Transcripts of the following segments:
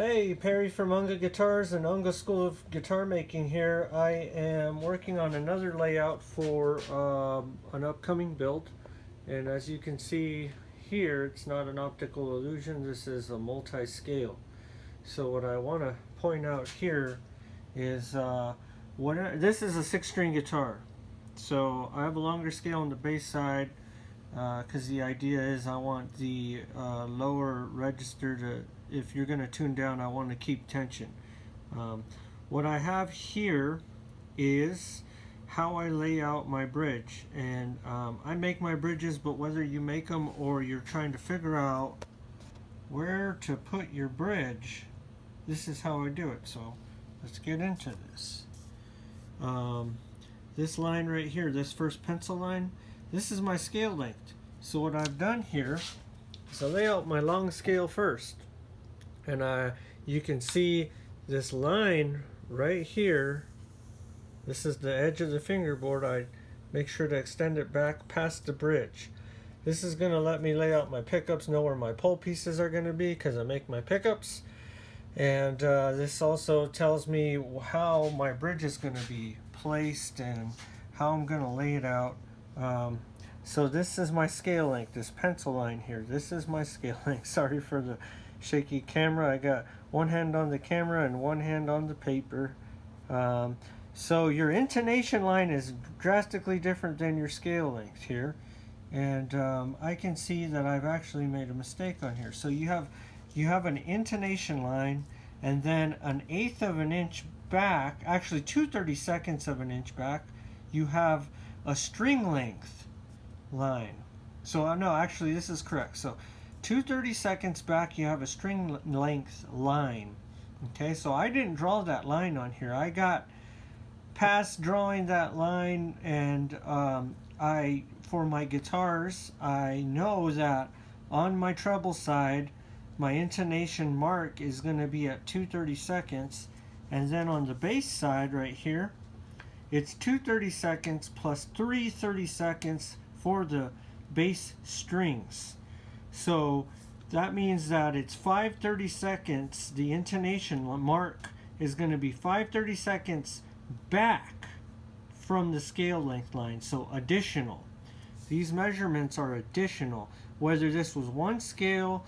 Hey, Perry from Unga Guitars and Unga School of Guitar Making here. I am working on another layout for an upcoming build. And as you can see here, it's not an optical illusion, this is a multi-scale. So what I want to point out here is this is a 6-string guitar. So I have a longer scale on the bass side because the idea is I want the lower register to, if you're going to tune down, I want to keep tension. What I have here is how I lay out my bridge, and I make my bridges, but whether you make them or you're trying to figure out where to put your bridge, this is how I do it. So let's get into this. This line right here, this first pencil line, this is my scale length. So what I've done here is I lay out my long scale first, and you can see this line right here. This is the edge of the fingerboard. I make sure to extend it back past the bridge. This is going to let me lay out my pickups, know where my pole pieces are going to be because I make my pickups. And this also tells me how my bridge is going to be placed and how I'm going to lay it out. So this is my scale length, this pencil line here. This is my scale length. Sorry for the shaky camera. I got one hand on the camera and one hand on the paper. So your intonation line is drastically different than your scale length here. And I can see that I've actually made a mistake on here. So you have an intonation line, and then 1/8 of an inch back, actually 2/32 of an inch back, you have a string length line. So no, actually this is correct. So 2/32 back you have a string length line. Okay, so I didn't draw that line on here. I got past drawing that line, and for my guitars, I know that on my treble side my intonation mark is going to be at 2/32, and then on the bass side right here it's 2/32 plus 3/32 for the bass strings. So that means that it's 5/32. The intonation mark is going to be 5/32 back from the scale length line, so additional. These measurements are additional. Whether this was one scale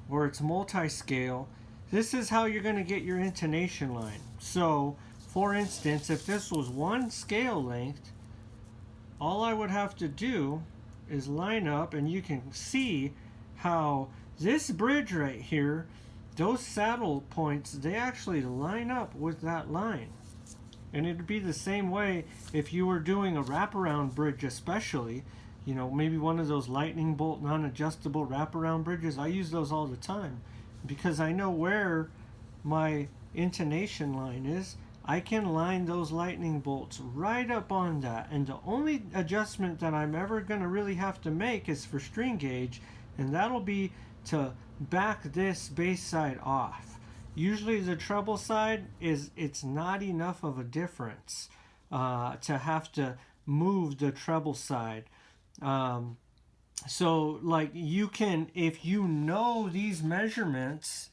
or it's multi-scale, this is how you're going to get your intonation line. So for instance, if this was one scale length, all I would have to do is line up, and you can see how this bridge right here, those saddle points, they actually line up with that line. And it'd be the same way if you were doing a wraparound bridge, especially, you know, maybe one of those lightning bolt non-adjustable wraparound bridges. I use those all the time because I know where my intonation line is. I can line those lightning bolts right up on that, and the only adjustment that I'm ever going to really have to make is for string gauge, and that'll be to back this bass side off. Usually the treble side, it's not enough of a difference to have to move the treble side. So like you can, if you know these measurements,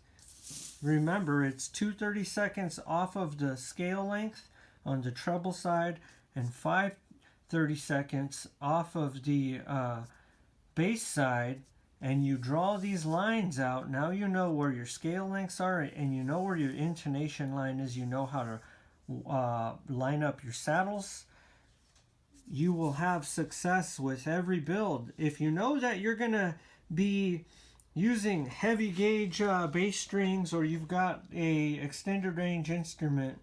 remember it's 2/32 off of the scale length on the treble side and 5/32 off of the bass side, and you draw these lines out. Now you know where your scale lengths are, and you know where your intonation line is. You know how to line up your saddles. You will have success with every build. If you know that you're going to be using heavy gauge bass strings, or you've got a extended range instrument,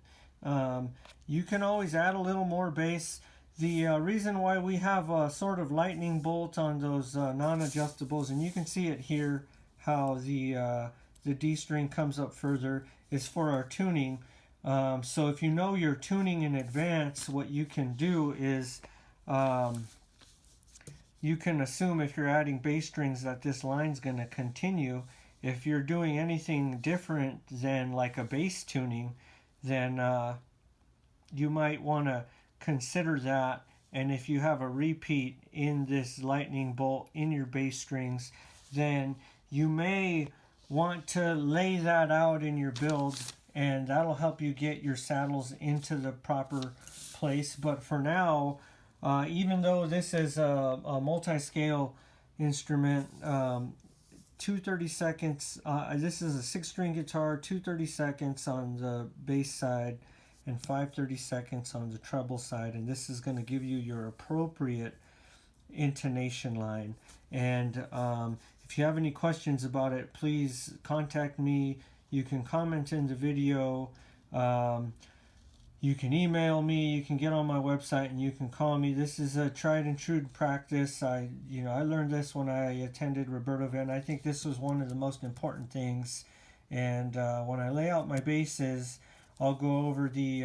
you can always add a little more bass. The reason why we have a sort of lightning bolt on those non-adjustables, and you can see it here how the D string comes up further, is for our tuning. So if you know you're tuning in advance, what you can do is you can assume, if you're adding bass strings, that this line's going to continue. If you're doing anything different than like a bass tuning, then you might want to consider that. And if you have a repeat in this lightning bolt in your bass strings, then you may want to lay that out in your build, and that'll help you get your saddles into the proper place. But for now, even though this is a multi-scale instrument, 2/32. This is a 6-string guitar, 2/32 on the bass side and 5/32 on the treble side, and this is going to give you your appropriate intonation line. And if you have any questions about it, please contact me. You can comment in the video. You can email me, you can get on my website, and you can call me. This is a tried and true practice. I learned this when I attended Roberto event. I think this was one of the most important things. And when I lay out my basses, I'll go over the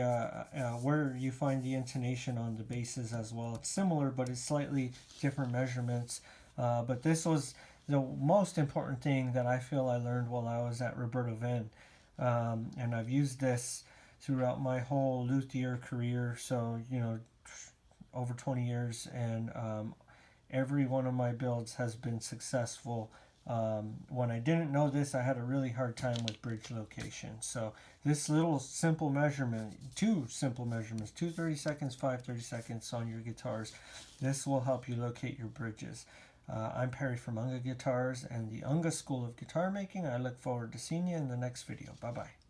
where you find the intonation on the basses as well. It's similar, but it's slightly different measurements. But this was the most important thing that I feel I learned while I was at Roberto event. And I've used this throughout my whole luthier career, so over 20 years, and every one of my builds has been successful. When I didn't know this, I had a really hard time with bridge location. So this little simple measurement, 2 simple measurements, 2/32, 5/32 on your guitars, this will help you locate your bridges. I'm Perry from Unga Guitars and the Unga School of Guitar Making. I look forward to seeing you in the next video. Bye-bye.